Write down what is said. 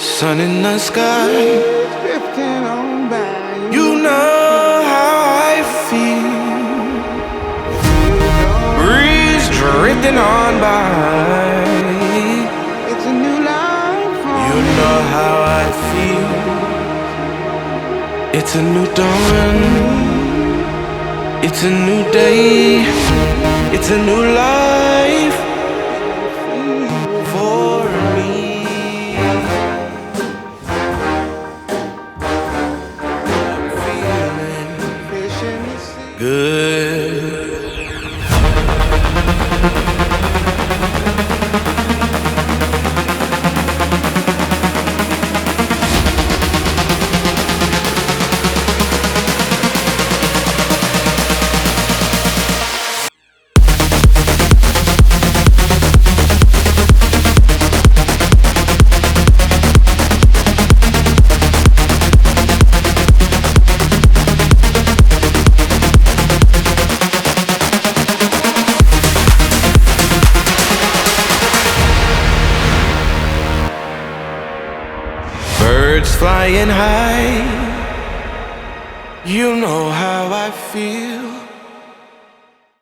sun in the sky. You know how I feel. Breeze drifting on by. It's a new life for You know how I feel. It's a new dawn. It's a new day. It's a new life for me. Feeling good. Flying high, you know how I feel.